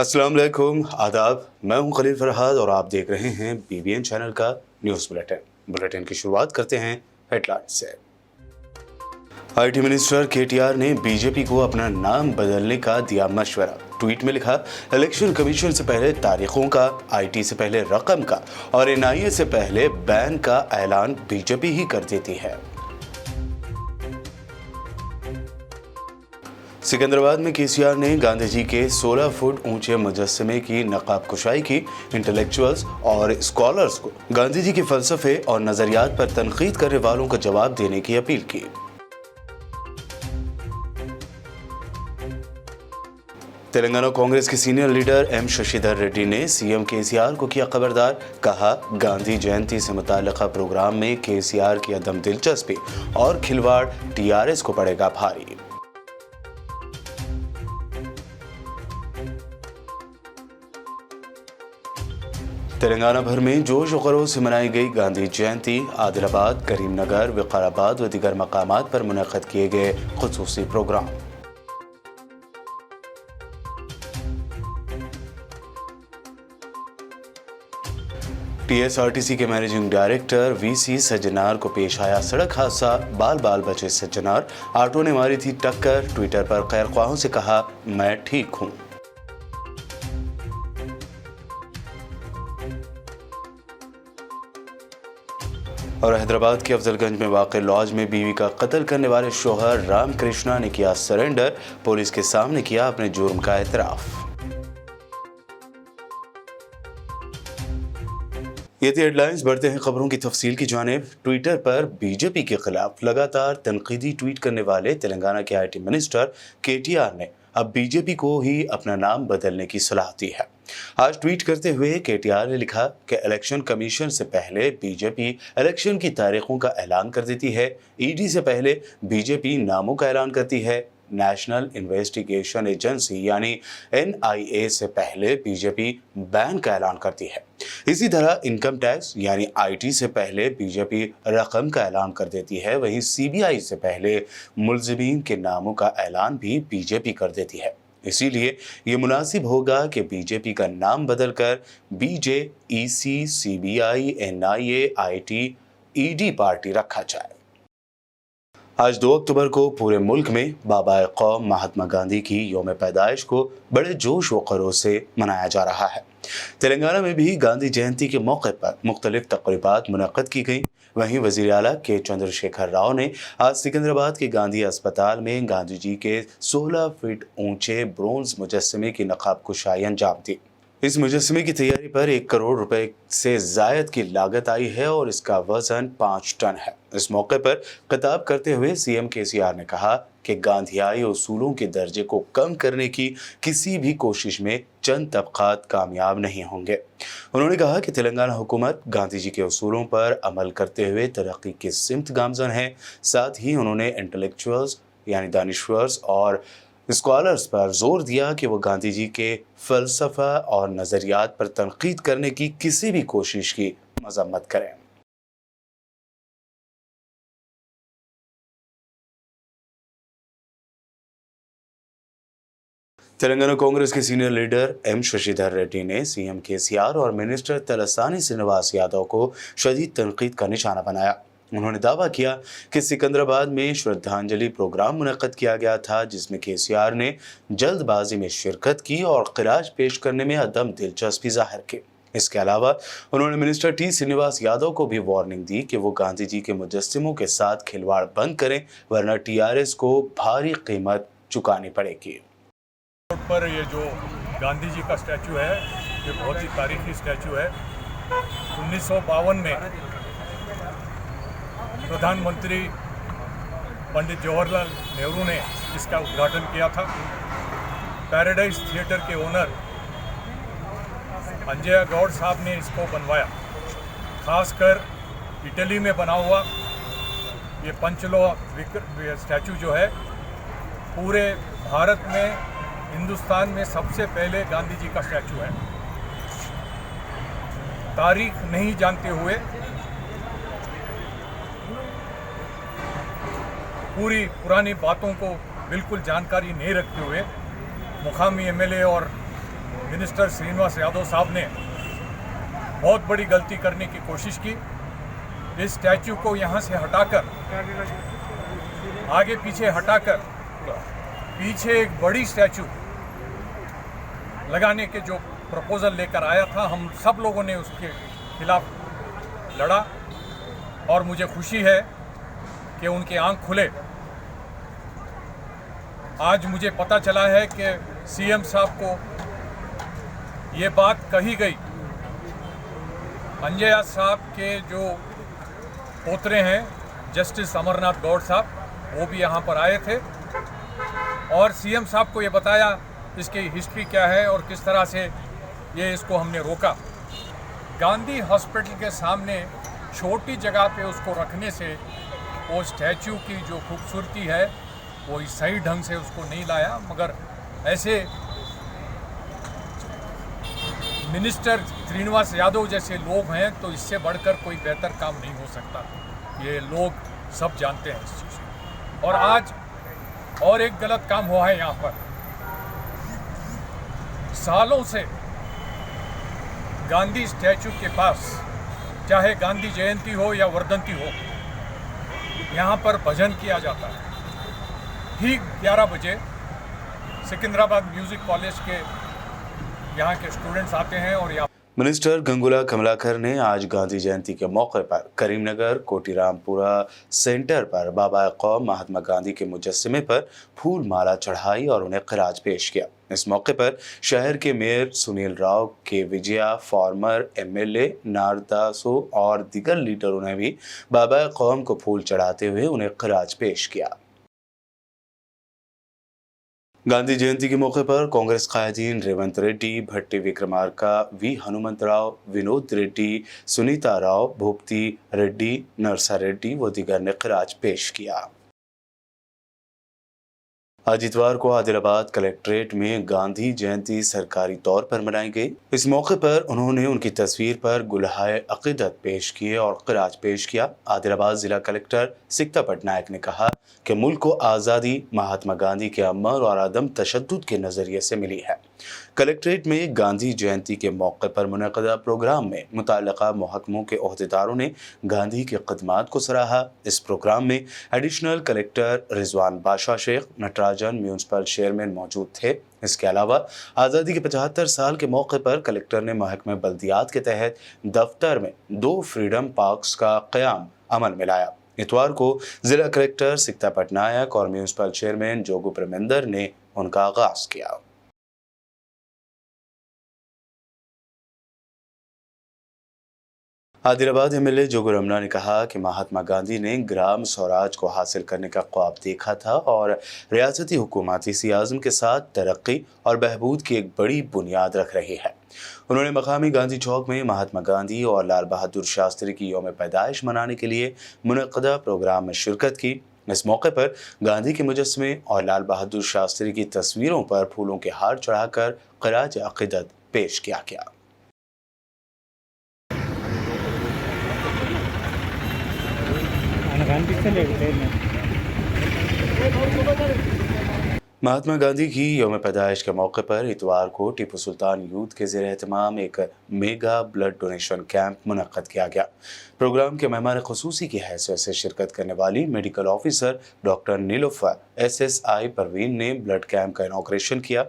अस्सलाम वालेकुम, आदाब। मैं हूं खलील फरहाद और आप देख रहे हैं BBN चैनल का न्यूज़ बुलेटिन की शुरुआत करते हैं हेडलाइंस से। IT मिनिस्टर KTR ने बीजेपी को अपना नाम बदलने का दिया मशवरा। ट्वीट में लिखा, इलेक्शन कमीशन से पहले तारीखों का, IT से पहले रकम का और NIA से पहले बैन का ऐलान बीजेपी ही कर देती है। सिकंदराबाद में KCR ने गांधी जी के 16 फुट ऊंचे मुजस्समे की नकाब कुशाई की। इंटेलेक्चुअल्स और स्कॉलर्स को गांधी जी के फलसफे और नजरियात पर तनकीद करने वालों का जवाब देने की अपील की। तेलंगाना कांग्रेस के senior leader M Shashidhar Reddy ने CM KCR को किया खबरदार। कहा, गांधी जयंती से मुताल्लिका प्रोग्राम में KCR की अदम दिलचस्पी और खिलवाड़ TRS को पड़ेगा भारी। तेलंगाना भर में जोश और खरोश से मनाई गई गांधी जयंती। आदिलाबाद, करीमनगर, विकाराबाद व दीगर मकामात पर मुनक़्क़द किए गए खुसूसी प्रोग्राम। TSRTC के मैनेजिंग डायरेक्टर VC सज्जनार को पेश आया सड़क हादसा। बाल बाल बचे सज्जनार, ऑटो ने मारी थी टक्कर। ट्विटर पर खैरख्वाहों से कहा, मैं ठीक हूं। और हैदराबाद के अफजलगंज में वाक़ लॉज में बीवी का कत्ल करने वाले शोहर राम कृष्णा ने किया सरेंडर। पुलिस के सामने किया अपने जुर्म का एतराफ़। ये थी हेडलाइंस। बढ़ते हैं खबरों की तफसील की जानिब। ट्विटर पर बीजेपी के खिलाफ लगातार तनकीदी ट्वीट करने वाले तेलंगाना के IT मिनिस्टर KTR ने अब बीजेपी को ही अपना नाम बदलने की सलाह दी है। आज ट्वीट करते हुए KTR ने लिखा कि इलेक्शन कमीशन से पहले बीजेपी इलेक्शन की तारीखों का ऐलान कर देती है। ED से पहले बीजेपी नामों का ऐलान करती है। नेशनल इन्वेस्टिगेशन एजेंसी यानी NIA से पहले बीजेपी बैन का ऐलान करती है। इसी तरह इनकम टैक्स यानी IT से पहले बीजेपी रकम का ऐलान कर देती है। वहीं CBI से पहले मुलजिमीन के नामों का ऐलान भी बीजेपी कर देती है। इसीलिए ये मुनासिब होगा कि बीजेपी का नाम बदलकर BJ, EC, CBI, NIA, IT, ED party रखा जाए। आज 2 अक्टूबर को पूरे मुल्क में बाबा कौम महात्मा गांधी की यौम पैदाइश को बड़े जोश व खरोश से मनाया जा रहा है। तेलंगाना में भी गांधी जयंती के मौके पर मुख्तलिफ तक़रीबात मुनक़्क़द की गई। वहीं वज़ीर आला K चंद्रशेखर राव ने आज सिकंदराबाद के गांधी अस्पताल में गांधी जी के 16 फीट ऊंचे ब्रोंज मुजस्समे की नकाब कुशाई अंजाम दी। इस मुजस्समे की तैयारी पर 1 करोड़ रुपए से ज़ायद की लागत आई है और इसका वजन 5 टन है। इस मौके पर खिताब करते हुए CM KCR ने कहा कि गांधीयाई उसूलों के दर्जे को कम करने की किसी भी कोशिश में चंद तबक़ात कामयाब नहीं होंगे। उन्होंने कहा कि तेलंगाना हुकूमत गांधी जी के उसूलों पर अमल करते हुए तरक्की की सिमत गामज़न है। साथ ही उन्होंने इंटेलेक्चुअल्स यानी दानिश्वर और स्कॉलर्स पर जोर दिया कि वो गांधी जी के फलसफा और नज़रियात पर तनकीद करने की किसी भी कोशिश की मज़म्मत करें। तेलंगाना कांग्रेस के senior leader M Shashidhar Reddy ने CM KCR और मिनिस्टर तलसानी श्रीनिवास यादव को शदीद तनकीद का निशाना बनाया। उन्होंने दावा किया कि सिकंदराबाद में श्रद्धांजलि प्रोग्राम मुनक़्क़द किया गया था, जिसमें KCR ने जल्दबाजी में शिरकत की और खिराज पेश करने में अदम दिलचस्पी जाहिर की। इसके अलावा उन्होंने मिनिस्टर T श्रीनिवास यादव को भी वार्निंग दी कि वो गांधी जी के मुजस्समों के साथ खिलवाड़ बंद करें, वरना TRS को भारी कीमत चुकानी पड़ेगी। पर ये जो गांधी जी का स्टैचू है, ये बहुत ही तारीखी स्टैचू है। 1952 में प्रधानमंत्री पंडित जवाहरलाल नेहरू ने इसका उद्घाटन किया था। पैराडाइज थिएटर के ओनर अंजय गौड़ साहब ने इसको बनवाया। खासकर इटली में बना हुआ ये पंचलोह स्टैचू जो है, पूरे भारत में हिंदुस्तान में सबसे पहले गांधी जी का स्टैचू है। तारीख नहीं जानते हुए, पूरी पुरानी बातों को बिल्कुल जानकारी नहीं रखते हुए मुकामी MLA और मिनिस्टर श्रीनिवास यादव साहब ने बहुत बड़ी गलती करने की कोशिश की। इस स्टैचू को यहाँ से हटाकर, आगे पीछे हटाकर, पीछे एक बड़ी स्टैचू लगाने के जो प्रपोजल लेकर आया था, हम सब लोगों ने उसके खिलाफ लड़ा और मुझे खुशी है कि उनके आंख खुले। आज मुझे पता चला है कि सीएम साहब को ये बात कही गई। अंजया साहब के जो पोतरे हैं जस्टिस अमरनाथ गौड़ साहब, वो भी यहाँ पर आए थे और सीएम साहब को ये बताया इसकी हिस्ट्री क्या है और किस तरह से ये इसको हमने रोका। गांधी हॉस्पिटल के सामने छोटी जगह पे उसको रखने से वो स्टैचू की जो खूबसूरती है वो सही ढंग से उसको नहीं लाया। मगर ऐसे मिनिस्टर श्रीनिवास यादव जैसे लोग हैं तो इससे बढ़कर कोई बेहतर काम नहीं हो सकता। ये लोग सब जानते हैं इस चीज़ को। और आज और एक गलत काम हुआ है यहाँ पर। सालों से गांधी स्टैचू के पास, चाहे गांधी जयंती हो या वर्धंती हो, यहाँ पर भजन किया जाता है। ठीक 11 बजे सिकंदराबाद म्यूजिक कॉलेज के यहाँ के स्टूडेंट्स आते हैं और यहाँ मिनिस्टर गंगुला कमलाकर ने आज गांधी जयंती के मौके पर करीमनगर कोटीरामपुरा सेंटर पर बाबा कौम महात्मा गांधी के मुजस्समे पर फूल माला चढ़ाई और उन्हें खिराज पेश किया। इस मौके पर शहर के मेयर सुनील राव के विजया, फॉर्मर एमएलए नारदासो और दीगर लीडरों ने भी बाबा कौम को फूल चढ़ाते हुए उन्हें खिराज पेश किया। गांधी जयंती के मौके पर कांग्रेस कायदीन रेवंत रेड्डी, भट्टी विक्रमार्का, वी हनुमंतराव, विनोद रेड्डी, सुनीता राव, भूपति रेड्डी, नरसा रेड्डी व दीगर ने खिराज पेश किया। आज इतवार को आदिलाबाद कलेक्ट्रेट में गांधी जयंती सरकारी तौर पर मनाई गई। इस मौके पर उन्होंने उनकी तस्वीर पर गुलहाए अकीदत पेश किए और खिराज पेश किया। आदिलाबाद जिला कलेक्टर सिकता पटनायक ने कहा कि मुल्क को आज़ादी महात्मा गांधी के अमर और अदम तशद्दुद के नज़रिए से मिली है। कलेक्ट्रेट में गांधी जयंती के मौके पर मुनक़दा प्रोग्राम में मुतल्लिक़ा महकमों के ओहदेदारों ने गांधी की खिदमात को सराहा। इस प्रोग्राम में एडिशनल कलेक्टर रिजवान बादशाह शेख, नटराजन म्यूनसिपल चेयरमैन मौजूद थे। इसके अलावा आज़ादी के 75 साल के मौके पर कलेक्टर ने महकमे बल्दियात के तहत दफ्तर में 2 फ्रीडम पार्क्स का क़याम अमल में लाया। इतवार को जिला कलेक्टर सिकता पटनायक और म्यूनसिपल चेयरमैन जोगू प्रेमेंदर ने उनका आगाज किया। आदिलाबाद एमएलए जोगू रमना ने कहा कि महात्मा गांधी ने ग्राम स्वराज को हासिल करने का ख्वाब देखा था और रियासती हुकूमत इसी आज़म के साथ तरक्की और बहबूद की एक बड़ी बुनियाद रख रही है। उन्होंने मकामी गांधी चौक में महात्मा गांधी और लाल बहादुर शास्त्री की यौम पैदाइश मनाने के लिए मुनक़दा प्रोग्राम में शिरकत की। इस मौके पर गांधी के मुजस्समे और लाल बहादुर शास्त्री की तस्वीरों पर फूलों के हार चढ़ाकर खिराज अक़ीदत पेश किया गया। महात्मा गांधी की यौम पैदाइश के मौके पर इतवार को टीपू सुल्तान यूथ के ज़ेर एहतमाम एक मेगा ब्लड डोनेशन कैंप मुनक़्क़द किया गया। प्रोग्राम के मेहमान ख़ुसूसी की हैसियत से शिरकत करने वाली medical officer doctor Nilofer SSI Parveen ने ब्लड कैंप का इनॉग्रेशन किया।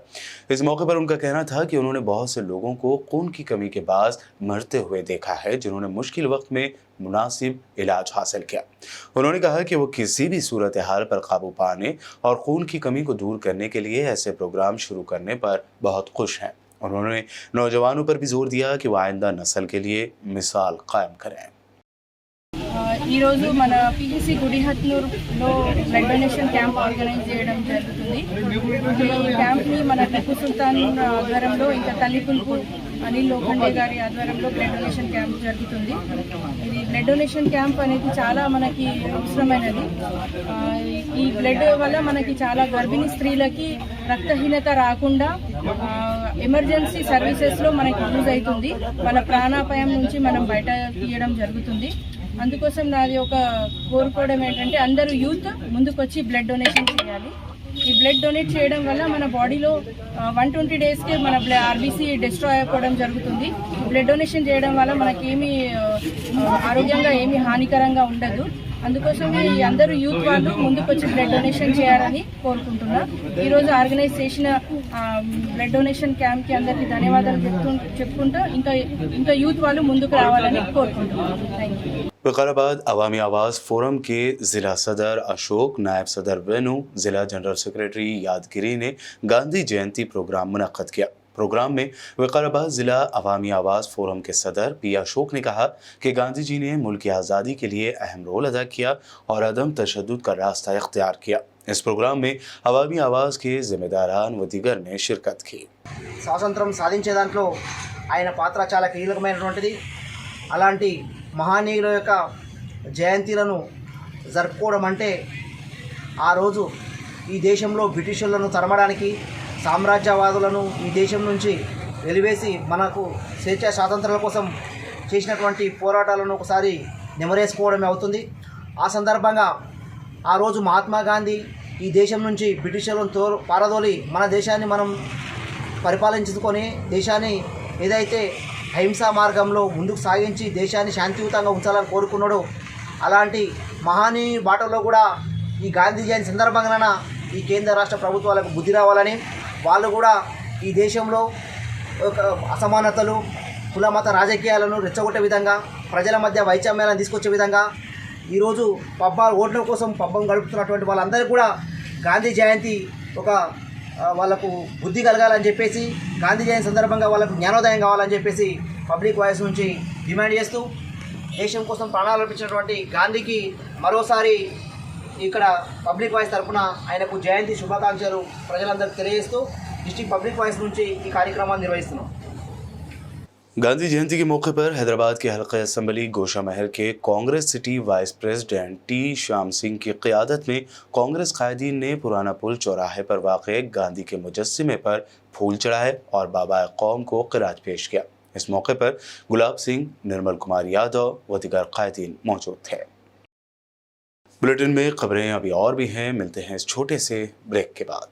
इस मौके पर उनका कहना था कि उन्होंने बहुत से लोगों को खून की कमी के बाद मरते हुए देखा है, जिन्होंने मुश्किल वक्त में मुनासिब इलाज हासिल किया। उन्होंने कहा कि वो किसी भी सूरत हाल पर काबू पाने और खून की कमी को दूर करने के लिए ऐसे प्रोग्राम शुरू करने पर बहुत खुश हैं। उन्होंने नौजवानों पर भी जोर दिया कि वो आइंदा नस्ल के लिए मिसाल कायम करें। ఈరోజు మన పిహెసి గుడిహట్నూరులో బ్లడ్ డొనేషన్ క్యాంప్ ఆర్గనైజ్ చేయడం జరుగుతుంది. ఈ క్యాంప్ని మన టిప్పు సుల్తాన్ ఆధ్వర్యంలో ఇంకా తల్లిపుల్పు అనిల్ లోఖండే గారి ఆధ్వర్యంలో బ్లడ్ డొనేషన్ క్యాంప్ జరుగుతుంది. ఇది బ్లడ్ డొనేషన్ క్యాంప్ అనేది చాలా మనకి అవసరమైనది. ఈ బ్లడ్ వల్ల మనకి చాలా గర్భిణీ స్త్రీలకి రక్తహీనత రాకుండా ఎమర్జెన్సీ సర్వీసెస్లో మనకి యూజ్ అవుతుంది. వాళ్ళ ప్రాణాపాయం నుంచి మనం బయట తీయడం జరుగుతుంది. అందుకోసం నాది ఒక కోరుకోవడం ఏంటంటే అందరూ యూత్ ముందుకొచ్చి బ్లడ్ డొనేషన్ చేయాలి. ఈ బ్లడ్ డొనేట్ చేయడం వల్ల మన బాడీలో 120 డేస్కే మన ఆర్బీసీ డిస్ట్రాయ్ అయిపోవడం జరుగుతుంది. బ్లడ్ డొనేషన్ చేయడం వల్ల మనకేమీ ఆరోగ్యంగా ఏమీ హానికరంగా ఉండదు. అందుకోసం ఈ అందరూ యూత్ వాళ్ళు ముందుకొచ్చి బ్లడ్ డొనేషన్ చేయాలని కోరుకుంటున్నా. ఈరోజు ఆర్గనైజ్ చేసిన బ్లడ్ డొనేషన్ క్యాంప్కి అందరికీ ధన్యవాదాలు చెప్పుకుంటూ ఇంకా యూత్ వాళ్ళు ముందుకు రావాలని కోరుకుంటున్నాను. Thank you. विकाराबाद अवामी आवाज़ फोरम के ज़िला सदर अशोक, नायब सदर वेनु, ज़िला जनरल सेक्रेटरी यादगिरी ने गांधी जयंती प्रोग्राम मुनक्कद किया। प्रोग्राम में विकाराबाद ज़िला अवामी आवाज़ फोरम के सदर पी अशोक ने कहा कि गांधी जी ने मुल्क की आज़ादी के लिए अहम रोल अदा किया और अदम तशद्दुद का रास्ता इख्तियार किया। इस प्रोग्राम में अवामी आवाज़ के जिम्मेदारान व दीगर ने शिरकत की। స్వాతంత్రం సాధించే దాంట్లో ఆయన పాత్ర చాలా కీలకమైనటువంటిది. అలాంటి మహానీయుల యొక్క జయంతిలను జరుపుకోవడం అంటే ఆ రోజు ఈ దేశంలో బ్రిటిషర్లను తరమడానికి, సామ్రాజ్యవాదులను ఈ దేశం నుంచి వెలివేసి మనకు స్వేచ్ఛ స్వాతంత్రాల కోసం చేసినటువంటి పోరాటాలను ఒకసారి నెమరేసుకోవడమే అవుతుంది. ఆ సందర్భంగా ఆ రోజు మహాత్మా గాంధీ ఈ దేశం నుంచి బ్రిటిషర్లను పారదోలి మన దేశాన్ని మనం పరిపాలించుకొని దేశాన్ని ఏదైతే అహింసా మార్గంలో ముందుకు సాగించి దేశాన్ని శాంతియుతంగా ఉంచాలని కోరుకున్నాడు. అలాంటి మహానీయు బాటలో కూడా ఈ గాంధీ జయంతి సందర్భంగా ఈ కేంద్ర రాష్ట్ర ప్రభుత్వాలకు బుద్ధి రావాలని, వాళ్ళు కూడా ఈ దేశంలో అసమానతలు, కుల మత రాజకీయాలను రెచ్చగొట్టే విధంగా, ప్రజల మధ్య వైషమ్యాలను తీసుకొచ్చే విధంగా ఈరోజు ఓట్ల కోసం పబ్బం గడుపుతున్నటువంటి వాళ్ళందరికీ కూడా గాంధీ జయంతి వాళ్ళకు బుద్ధి కలగాలని చెప్పేసి, గాంధీ జయంతి సందర్భంగా వాళ్ళకు జ్ఞానోదయం కావాలని చెప్పేసి పబ్లిక్ వాయిస్ నుంచి డిమాండ్ చేస్తూ, దేశం కోసం ప్రాణాలు అర్పించినటువంటి గాంధీకి మరోసారి ఇక్కడ పబ్లిక్ వాయిస్ తరఫున ఆయనకు జయంతి శుభాకాంక్షలు ప్రజలందరికీ తెలియజేస్తూ డిస్ట్రిక్ట్ పబ్లిక్ వాయిస్ నుంచి ఈ కార్యక్రమాన్ని నిర్వహిస్తున్నాం. गांधी जयंती के मौके पर हैदराबाद के हल्का असम्बली गोशा महल के Congress city vice president T Shyam Singh की क़ियादत में कांग्रेस कायदीन ने पुराना पुल चौराहे पर वाक़े गांधी के मुजस्सिमे पर फूल चढ़ाए और बाबा कौम को क़िरात पेश किया। इस मौके पर गुलाब सिंह, निर्मल कुमार यादव व दीगर कायदीन मौजूद थे। बुलेटिन में खबरें अभी और भी हैं, मिलते हैं इस छोटे से ब्रेक के बाद।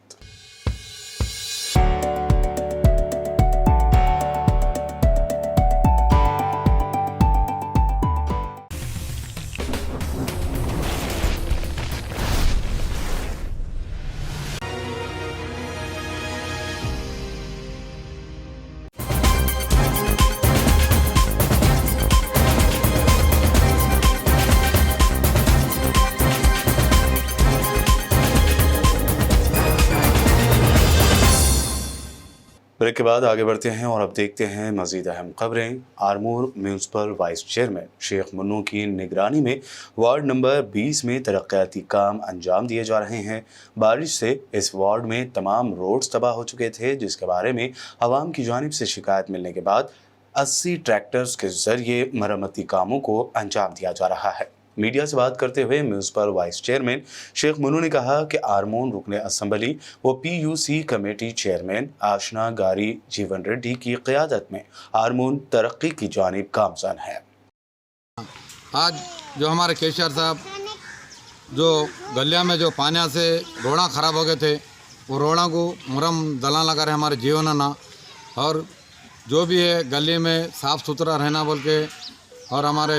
ब्रेक के बाद आगे बढ़ते हैं और अब देखते हैं मजीद अहम खबरें। Armoor municipal vice chairman Sheikh Munnu की निगरानी में वार्ड नंबर 20 में तरक्याती काम अंजाम दिए जा रहे हैं। बारिश से इस वार्ड में तमाम रोड्स तबाह हो चुके थे, जिसके बारे में आवाम की जानिब से शिकायत मिलने के बाद 80 ट्रैक्टर्स के जरिए मरम्मती कामों को अंजाम दिया जा रहा है। मीडिया से बात करते हुए municipal vice chairman Sheikh Munnu ने कहा कि आरमूर रुकने असम्बली व पीयूसी कमेटी चेयरमैन आशना गारी जीवन रेड्डी की क़ियादत में आरमूर तरक्की की जानिब गामज़न है। आज जो हमारे केशर साहब जो गलिया में जो पानी से रोड़ा ख़राब हो गए थे, वो रोड़ा को मुरम दला लगा रहे हमारे जीवनना, और जो भी है गली में साफ़ सुथरा रहना बोल के, और हमारे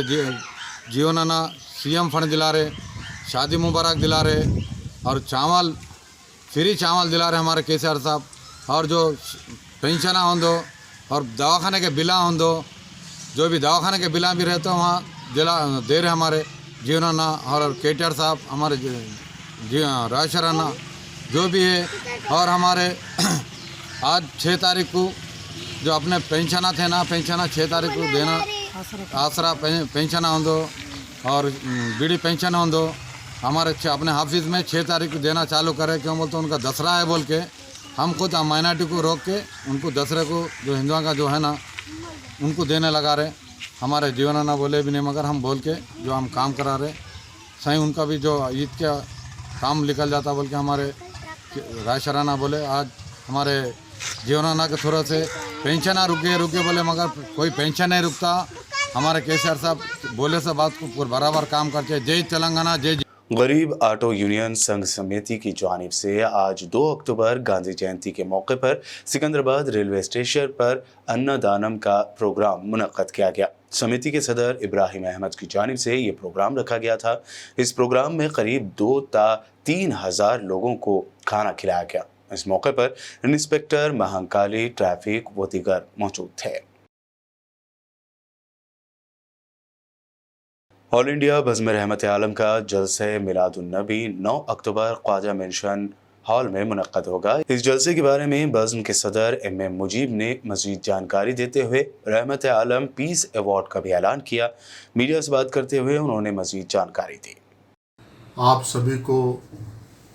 जीवनना सीएम फंड दिला रहे, शादी मुबारक दिला रहे, और चावल फ्री चावल दिला रहे हमारे केसीआर साहब, और जो पेंशन होंदो और दवाखाने के बिला होंदो, जो भी दवाखाने के बिला भी रहते वहाँ दिला दे रहे हमारे जीवनना और केटीआर साहब, हमारे राशराना जो भी है। और हमारे आज 6 तारीख को जो अपने पेंशना थे ना, पेंशना 6 तारीख को देना, आसरा पेंशन होंदो और बीडी पेंशन होंदो हमारे अपने ऑफिस में 6 तारीख को देना चालू करे। क्यों बोलते उनका दसरा है बोल के, हम खुद माइनॉरिटी को रोक के उनको दसरे को जो हिंदुओं का जो है ना उनको देने लगा रहे। हमारे जीवनना बोले भी नहीं, मगर हम बोल के जो हम काम करा रहे सही, उनका भी जो ईद का काम निकल जाता बोल के हमारे राशराना बोले। आज हमारे जीवनना के थोड़ा से पेंशन रुके बोले, मगर कोई पेंशन नहीं रुकता। हमारे केसीआर साहब बोले से बात को बराबर काम करते। जय तेलंगाना, जय। गरीब ऑटो यूनियन संघ समिति की जानिब से आज 2 अक्टूबर गांधी जयंती के मौके पर सिकंदराबाद रेलवे स्टेशन पर अन्नदानम का प्रोग्राम मुनक्कद किया गया। समिति के सदर इब्राहिम अहमद की जानिब से ये प्रोग्राम रखा गया था। इस प्रोग्राम में करीब 2 ता 3 हज़ार लोगों को खाना खिलाया गया। इस मौके पर इंस्पेक्टर महंकाली ट्रैफिक व दीगर मौजूद थे। ऑल इंडिया बज़्म रहमत आलम का जलसे मिलादुन्नबी 9 अक्टूबर ख्वाजा मेंशन हॉल में मुनक्कद होगा। इस जलसे के बारे में बज़्म के सदर MM मुजीब ने मज़ीद जानकारी देते हुए रहमत आलम पीस अवार्ड का भी ऐलान किया। मीडिया से बात करते हुए उन्होंने मज़ीद जानकारी दी। आप सभी को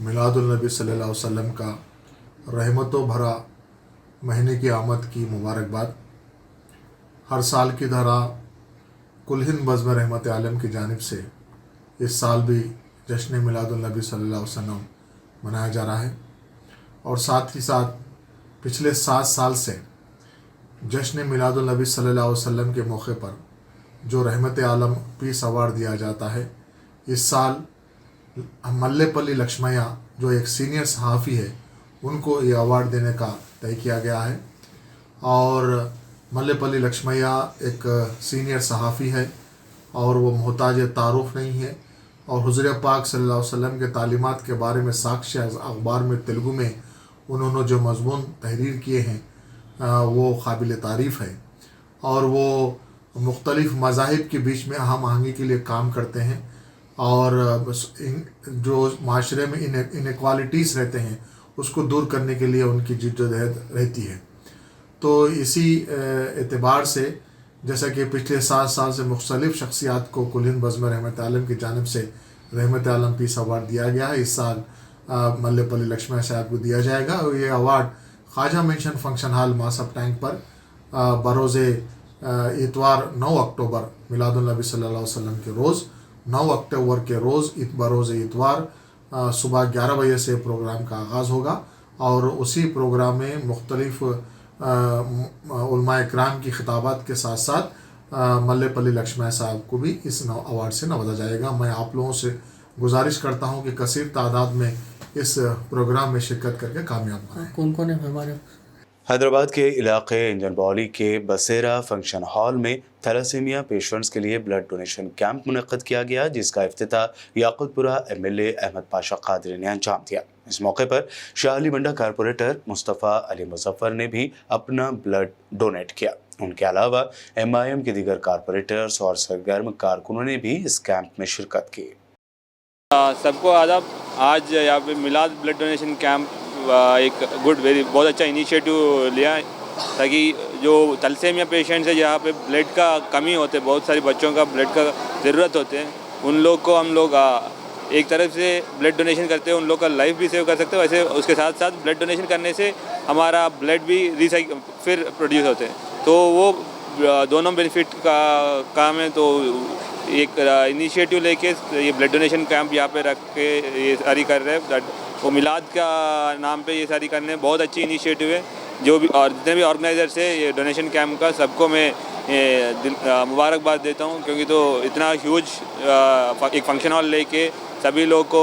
मिलादुन्नबी सल्लल्लाहु अलैहि वसल्लम का रहमतों भरा महीने की आमद की मुबारकबाद। हर साल की तरह कुल हिंद बज़्म रहमत आलम की जानिब से इस साल भी जश्न मिलादुन्नबी सल्लल्लाहु अलैहि वसल्लम मनाया जा रहा है और साथ ही साथ पिछले 7 साल से जश्न मिलादुन्नबी सल्लल्लाहु अलैहि वसल्लम के मौके पर जो रहमत आलम पीस अवार्ड दिया जाता है, इस साल मल्लेपल्ली लक्ष्मैया जो एक सीनियर सहाफ़ी है उनको ये अवार्ड देने का तय किया गया है। और मल्लेपल्ली लक्ष्मैया एक सीनियर सहाफ़ी है और वो मोहताज तारुफ नहीं है और हुज़ूर पाक सल्लल्लाहु अलैहि वसल्लम के तालीमात के बारे में साक्ष्य अखबार में तेलुगु में उन्होंने जो मज़मून तहरीर किए हैं वो काबिल तारीफ़ है और वो मुख्तलिफ़ मज़ाहिब के बीच में हम आहंगी के लिए काम करते हैं और जो माशरे में इनइक्वालिटीज़ रहते हैं उसको दूर करने के लिए उनकी जिद्दोजहद रहती है। तो इसी एतबार से जैसा कि पिछले 7 साल से मुख्तलिफ़ शख्सियात को कुल हिंद बज़्म रहमत आलम की जानिब से रहमत आलम पीस अवार्ड दिया गया है। इस साल मल्लेपल्ली लक्ष्मैया साहब को दिया जाएगा और ये award Khwaja mansion function hall Masab tank पर बरोज़े इतवार 9 अक्टूबर मिलादुन्नबी सल्लल्लाहु अलैहि वसल्लम के रोज़ 9 अक्टूबर के रोज़ बरोज़ इतवार सुबह 11 बजे से प्रोग्राम का आगाज़ होगा और उसी प्रोग्राम में मुख्तलिफ़ उलमाए किराम की खिताबात के साथ साथ मल्लेपल्ली लक्ष्मैया साहब को भी इस अवार्ड से नवाजा जाएगा। मैं आप लोगों से गुजारिश करता हूं कि कसीर तादाद में इस प्रोग्राम में शिरकत करके कामयाब बनाएं। कौन है हमारे? हैदराबाद के इलाके इंजन बॉली के बसेरा फंक्शन हॉल में थैलासीमिया पेशेंट्स के लिए ब्लड डोनेशन कैंप मुनक्कद किया गया, जिसका इफ्तिताह याकुतपुरा MLA अहमद पाशा कादरी ने अंजाम दिया। इस मौके पर शाहली मंडा कारपोरेटर मुस्तफ़ा अली मुजफ्फर ने भी अपना ब्लड डोनेट किया। उनके अलावा MIM के दीगर कारपोरेटर्स और सरगर्म कारकुनों ने भी इस कैंप में शिरकत की। सबको आदाब। आज यहाँ पे मिलाद ब्लड डोनेशन कैंप एक बहुत अच्छा इनिशिएटिव लिया है ताकि जो थैलेसीमिया पेशेंट्स है जहाँ पे ब्लड का कमी होते, बहुत सारे बच्चों का ब्लड का ज़रूरत होते हैं, उन लोग को हम लोग एक तरफ से ब्लड डोनेशन करते हैं, उन लोग का लाइफ भी सेव कर सकते हैं। वैसे उसके साथ साथ ब्लड डोनेशन करने से हमारा ब्लड भी फिर प्रोड्यूस होते हैं, तो वो दोनों बेनिफिट का काम है। तो एक इनिशिएटिव लेके ये ब्लड डोनेशन कैंप यहाँ पे रख के ये सारी कर रहे हैं। वो मिलाद का नाम पे ये सारी करने बहुत अच्छी इनिशिएटिव है। जो भी और जितने भी ऑर्गेनाइजर्स है ये डोनेशन कैंप का, सबको मैं मुबारकबाद देता हूँ, क्योंकि तो इतना ह्यूज एक फंक्शन हॉल लेके सभी लोग को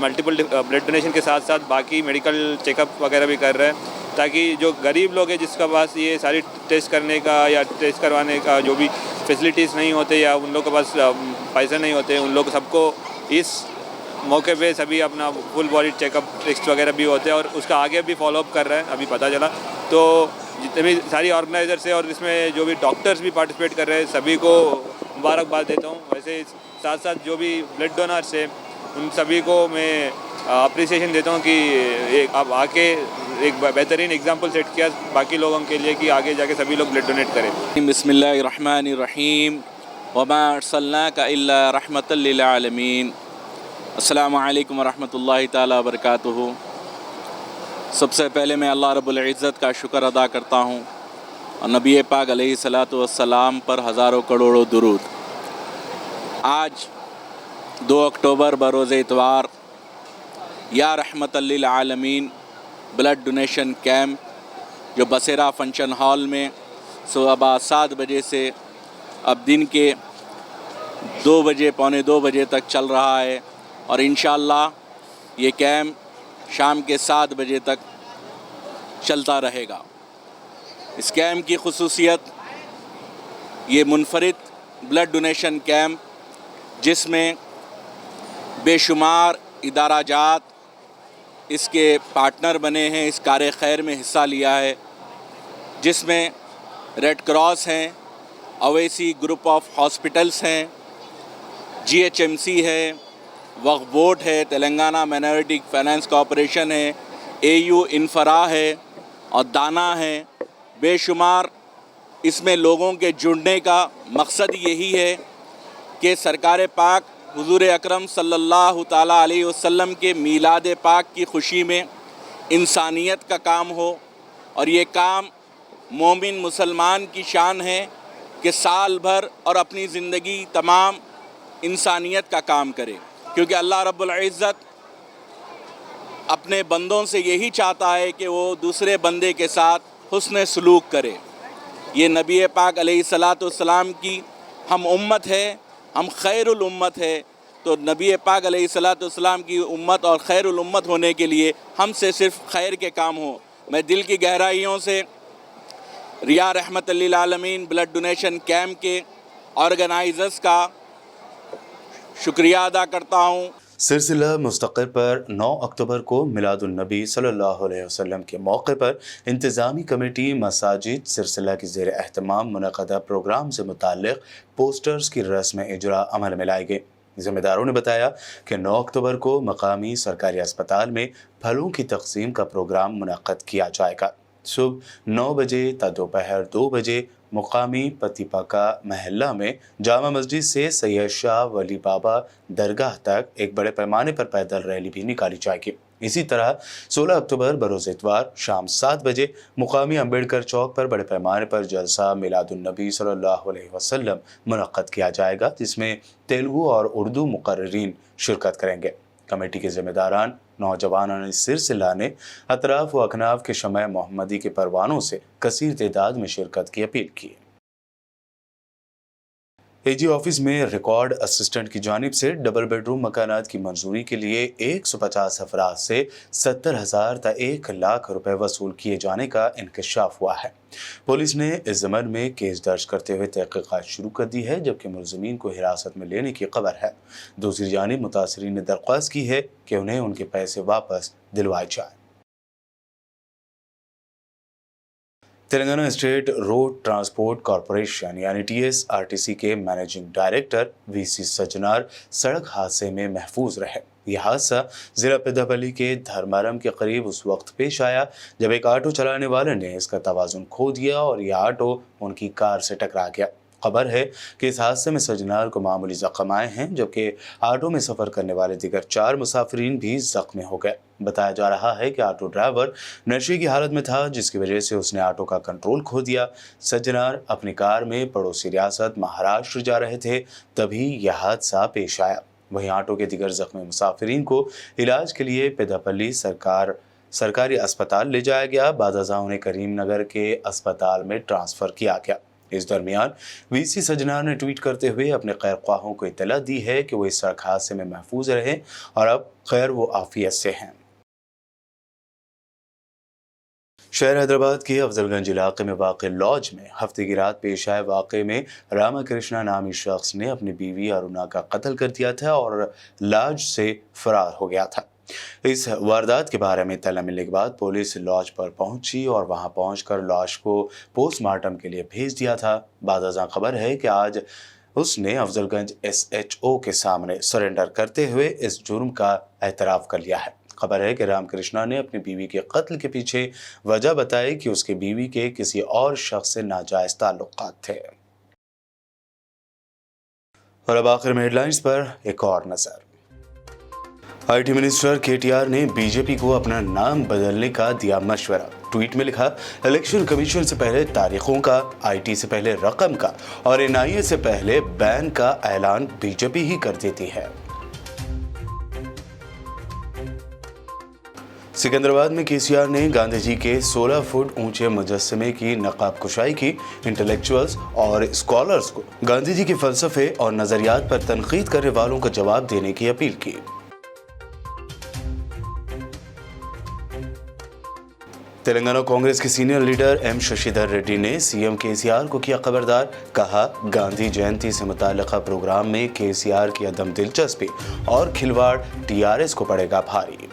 मल्टीपल ब्लड डोनेशन के साथ साथ बाकी मेडिकल चेकअप वगैरह भी कर रहे हैं, ताकि जो गरीब लोग हैं जिसका पास ये सारी टेस्ट करने का या टेस्ट करवाने का जो भी फैसिलिटीज़ नहीं होते या उन लोग के पास पैसे नहीं होते, उन लोग सबको इस मौके पे सभी अपना फुल बॉडी चेकअप टेस्ट वगैरह भी होते हैं और उसका आगे भी फॉलोअप कर रहे हैं, अभी पता चला। तो जितने भी सारी ऑर्गेनाइजर्स है और इसमें जो भी डॉक्टर्स भी पार्टिसिपेट कर रहे हैं, सभी को मुबारकबाद देता हूँ। वैसे साथ साथ जो भी ब्लड डोनर्स है उन सभी को मैं अप्रिसिएशन देता हूँ कि एक अब आके एक बेहतरीन एग्जांपल सेट किया बाकी लोगों के लिए कि आगे जाके सभी लोग ब्लड डोनेट करें। बिस्मिल्लाहिर्रहमानिर्रहीम वमा अर्सलनाका इल्ला रहमतल लिल आलमीन। अस्सलामु अलैकुम वरहमतुल्लाहि ताला वबरकातुहू। सबसे पहले मैं अल्लाह रब्बुल इज़्ज़त का शुक्र अदा करता हूँ और नबी पाक अलैहिस्सलातु वस्सलाम पर हज़ारों करोड़ों दुरूद। आज 2 अक्टूबर बरोज़ इतवार या रहमतल लिल आलमीन ब्लड डोनेशन कैंप जो बसेरा फंक्शन हॉल में सुबह 7 बजे से अब दिन के 2 बजे पौने 2 बजे तक चल रहा है और इंशाअल्लाह ये कैंप शाम के 7 बजे तक चलता रहेगा। इस कैंप की खुसूसियत ये मुनफरिद ब्लड डोनेशन कैंप जिसमें बेशुमार इदारा जात इसके पार्टनर बने हैं, इस कार खैर में हिस्सा लिया है, जिसमें रेड क्रॉस हैं, अवैसी ग्रुप ऑफ हॉस्पिटल्स हैं, GHMC है, वक्फ बोर्ड है, तेलंगाना माइनॉरिटी फाइनेंस कॉरपोरेशन है, AU इंफरा है और दाना है। बेशुमार इसमें लोगों के जुड़ने का मकसद यही है कि सरकार पाक हुजूर अकरम सल्लल्लाहु ताला अलैहि वसल्लम के मीलाद पाक की खुशी में इंसानियत का काम हो। और ये काम मोमिन मुसलमान की शान है कि साल भर और अपनी ज़िंदगी तमाम इंसानियत का काम करे, क्योंकि अल्लाह रब्बुल इज़्ज़त अपने बंदों से यही चाहता है कि वो दूसरे बंदे के साथ हुस्न सलूक करे। ये नबी पाक अलैहिस्सलातु वस्सलाम की हम उम्मत है, हम खैरुल उम्मत है, तो नबी पाक अलैहिस्सलातु वस्सलाम की उम्मत और खैरुल उम्मत होने के लिए हमसे सिर्फ खैर के काम हो। मैं दिल की गहराइयों से रिया रहमतुल लिल आलमीन ब्लड डोनेशन कैंप के ऑर्गेनाइजर्स का शुक्रिया अदा करता हूँ। सिलसिला मुस्तक़िर पर 9 अक्टूबर को मिलादुन नबी सल्लल्लाहु अलैहि वसल्लम के मौके पर इंतज़ामी कमेटी मसाजिद सिलसिला की ज़ेर एहतमाम मुनक़दा प्रोग्राम से मुताल्लिक़ पोस्टर्स की रस्म इजरा अमल में लाई गई। ज़िम्मेदारों ने बताया कि 9 अक्टूबर को मकामी सरकारी अस्पताल में फलों की तक़सीम का प्रोग्राम मुनक़्क़द किया जाएगा। सुबह 9 बजे ता दोपहर 2 बजे मुकामी पतिपाका महल्ला में जामा मस्जिद से सैयद शाह वली बाबा दरगाह तक एक बड़े पैमाने पर पैदल रैली भी निकाली जाएगी। इसी तरह 16 अक्टूबर बरोज़ इतवार शाम 7 बजे मुकामी अम्बेडकर चौक पर बड़े पैमाने पर जलसा मिलादुन नबी सल्लल्लाहु अलैहि वसल्लम मुनक़्क़द किया जाएगा, जिसमें तेलुगु और उर्दू मुक़र्रिरीन शिरकत करेंगे। कमेटी के ज़िम्मेदारान नौजवान सिलसिला ने अतराफ़ व अकनाफ के शमए मोहम्मदी के परवानों से कसीर तादाद में शिरकत की अपील की। AG ऑफिस में रिकॉर्ड असिस्टेंट की जानिब से डबल बेडरूम मकानात की मंजूरी के लिए 150 अफराद से 70,000 ता 1 लाख रुपए वसूल किए जाने का इंकशाफ हुआ है। पुलिस ने इस ज़मन में केस दर्ज करते हुए तहक़ीक़ात शुरू कर दी है, जबकि मुलज़िमीन को हिरासत में लेने की खबर है। दूसरी जानिब मुतासरीन ने दरख्वास्त की है कि उन्हें उनके पैसे वापस दिलवाए जाएँ। Telangana state road transport corporation यानी TSRTC के मैनेजिंग डायरेक्टर VC सजनार सड़क हादसे में महफूज रहे। यह हादसा ज़िला पेद्दापल्ली के धर्मारम के करीब उस वक्त पेश आया जब एक ऑटो चलाने वाले ने इसका तवाज़ुन खो दिया और यह ऑटो उनकी कार से टकरा गया। खबर है कि इस हादसे में सजनार को मामूली ज़ख्म आए हैं, जबकि ऑटो में सफ़र करने वाले दीगर 4 मुसाफिरीन भी ज़ख्मी हो गए। बताया जा रहा है कि ऑटो ड्राइवर नशे की हालत में था, जिसकी वजह से उसने ऑटो का कंट्रोल खो दिया। सजनार अपनी कार में पड़ोसी रियासत महाराष्ट्र जा रहे थे, तभी यह हादसा पेश आया। वहीं ऑटो के दीगर ज़ख्मी मुसाफिरीन को इलाज के लिए पेद्दापल्ली सरकारी अस्पताल ले जाया गया। बादअज़ां उन्हें करीम नगर के अस्पताल में ट्रांसफ़र किया गया। इस दरमियान VC सजनार ने ट्वीट करते हुए अपने खैर ख्वाहों को इत्तला दी है कि वो इस सड़क हादसे में महफूज रहे और अब खैर वो आफियत से हैं। शहर हैदराबाद के अफजलगंज इलाके में वाक़ लॉज में हफ्ते की रात पेश आए वाक़े में रामाकृष्णा नामी शख्स ने अपनी बीवी अरुणा का कत्ल कर दिया था और लॉज से फरार हो गया था। इस वारदात के बारे में इत्तला मिलने के बाद पुलिस लॉज पर पहुंची और वहां पहुंचकर लाश को पोस्टमार्टम के लिए भेज दिया था। बादअज़ां खबर है कि आज उसने अफजलगंज SHO के सामने सरेंडर करते हुए इस जुर्म का एतराफ़ कर लिया है। खबर है कि रामकृष्णा ने अपनी बीवी के कत्ल के पीछे वजह बताई कि उसके बीवी के किसी और शख्स से नाजायज़ ताल्लुकात थे। और अब आखिर में हेडलाइंस पर एक और नज़र। IT मिनिस्टर KTR ने BJP को अपना नाम बदलने का दिया मशवरा। ट्वीट में लिखा, इलेक्शन कमीशन से पहले तारीखों का, IT से पहले रकम का और NIA से पहले बैन का ऐलान BJP ही कर देती है। सिकंदराबाद में KCR ने गांधी जी के 16 फुट ऊंचे मुजस्समे की नकाब कुशाई की। इंटेलेक्चुअल्स और स्कॉलर्स को गांधी जी के फलसफे और नज़रियात पर तनकीद करने वालों का जवाब देने की अपील की। तेलंगाना कांग्रेस के senior leader M Shashidhar Reddy ने सीएम केसीआर को किया खबरदार। कहा, गांधी जयंती से मुताल्लिका प्रोग्राम में केसीआर की अदम दिलचस्पी और खिलवाड़ टीआरएस को पड़ेगा भारी।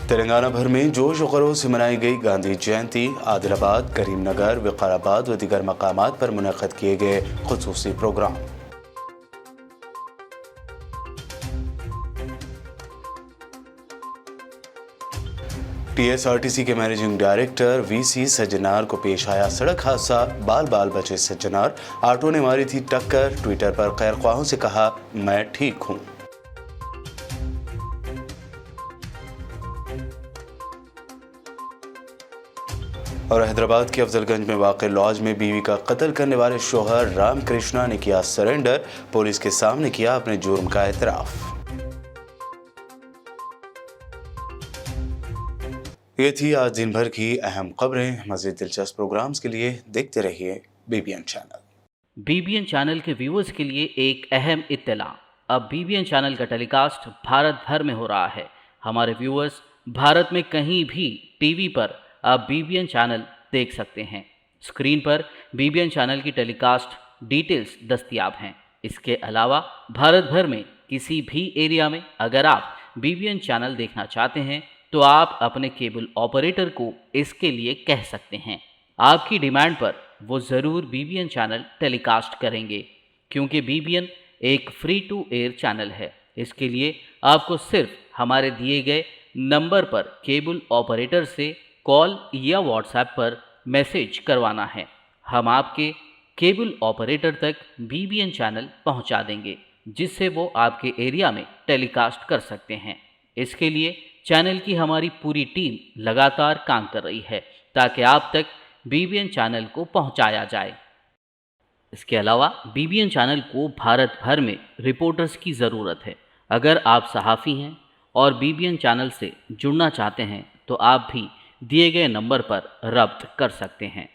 तेलंगाना भर में जोश और खरोश से मनाई गई गांधी जयंती। आदिलाबाद, करीमनगर, विकाराबाद व दीगर मकामात पर मुनक़्क़द किए गए खुसूसी प्रोग्राम। टीएसआरटीसी के मैनेजिंग डायरेक्टर वीसी सज्जनार को पेश आया सड़क हादसा। बाल बाल बचे सज्जनार। ऑटो ने मारी थी टक्कर। ट्विटर पर खैरख्वाहों से कहा, मैं ठीक हूं। और हैदराबाद के अफजलगंज में वाक़े लॉज में बीवी का कत्ल करने वाले शोहर राम कृष्णा ने किया सरेंडर। पुलिस के सामने किया अपने जुर्म का एतराफ़। ये थी आज दिन भर की अहम खबरें। मज़ीद दिलचस्प प्रोग्राम्स के लिए देखते रहिए बीबीएन चैनल। बीबीएन चैनल के व्यूअर्स के लिए एक अहम इत्तला। अब बीबीएन चैनल का टेलीकास्ट भारत भर में हो रहा है। हमारे व्यूअर्स भारत में कहीं भी टीवी पर आप बीबीएन चैनल देख सकते हैं। स्क्रीन पर बीबीएन चैनल की टेलीकास्ट डिटेल्स दस्तयाब हैं। इसके अलावा भारत भर में किसी भी एरिया में अगर आप बीबीएन चैनल देखना चाहते हैं तो आप अपने केबल ऑपरेटर को इसके लिए कह सकते हैं। आपकी डिमांड पर वो ज़रूर बीबीएन चैनल टेलीकास्ट करेंगे, क्योंकि बीबीएन एक फ्री टू एयर चैनल है। इसके लिए आपको सिर्फ हमारे दिए गए नंबर पर केबल ऑपरेटर से कॉल या व्हाट्सएप पर मैसेज करवाना है। हम आपके केबल ऑपरेटर तक बीबीएन चैनल पहुंचा देंगे, जिससे वो आपके एरिया में टेलीकास्ट कर सकते हैं। इसके लिए चैनल की हमारी पूरी टीम लगातार काम कर रही है ताकि आप तक बीबीएन चैनल को पहुंचाया जाए। इसके अलावा बीबीएन चैनल को भारत भर में रिपोर्टर्स की ज़रूरत है। अगर आप सहाफ़ी हैं और बीबीएन चैनल से जुड़ना चाहते हैं तो आप भी दिए गए नंबर पर रब्त कर सकते हैं।